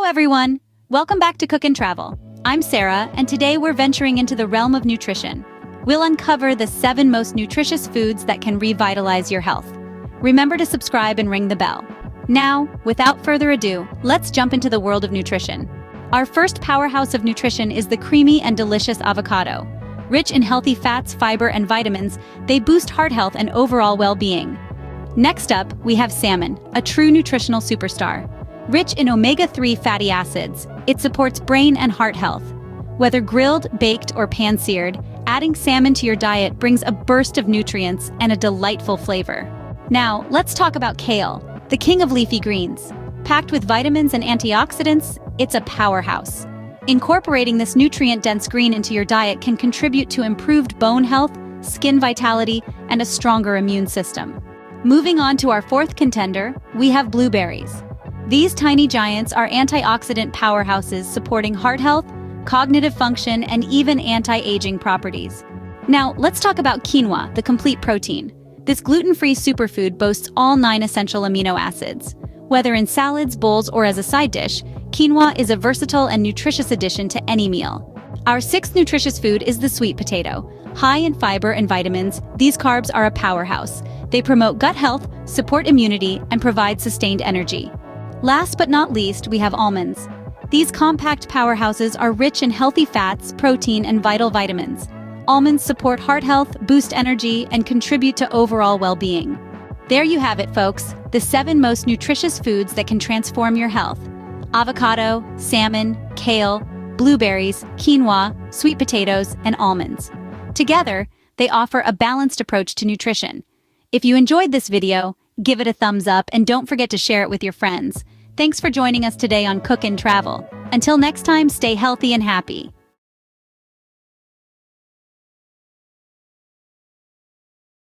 everyone! Welcome back to Cook and Travel. I'm Sarah, and today we're venturing into the realm of nutrition. We'll uncover the 7 most nutritious foods that can revitalize your health. Remember to subscribe and ring the bell. Now, without further ado, let's jump into the world of nutrition. Our first powerhouse of nutrition is the creamy and delicious avocado. Rich in healthy fats, fiber, and vitamins, they boost heart health and overall well-being. Next up, we have salmon, a true nutritional superstar. Rich in omega-3 fatty acids, it supports brain and heart health. Whether grilled, baked, or pan-seared, adding salmon to your diet brings a burst of nutrients and a delightful flavor. Now, let's talk about kale, the king of leafy greens. Packed with vitamins and antioxidants, it's a powerhouse. Incorporating this nutrient-dense green into your diet can contribute to improved bone health, skin vitality, and a stronger immune system. Moving on to our fourth contender, we have blueberries. These tiny giants are antioxidant powerhouses supporting heart health, cognitive function, and even anti-aging properties. Now, let's talk about quinoa, the complete protein. This gluten-free superfood boasts all 9 essential amino acids. Whether in salads, bowls, or as a side dish, quinoa is a versatile and nutritious addition to any meal. Our 6th nutritious food is the sweet potato. High in fiber and vitamins, these carbs are a powerhouse. They promote gut health, support immunity, and provide sustained energy. Last but not least, we have almonds. These compact powerhouses are rich in healthy fats, protein, and vital vitamins. Almonds support heart health, boost energy, and contribute to overall well-being. There you have it, folks, the 7 most nutritious foods that can transform your health. Avocado, salmon, kale, blueberries, quinoa, sweet potatoes, and almonds. Together, they offer a balanced approach to nutrition. If you enjoyed this video, give it a thumbs up and don't forget to share it with your friends. Thanks for joining us today on Cook and Travel. Until next time, stay healthy and happy.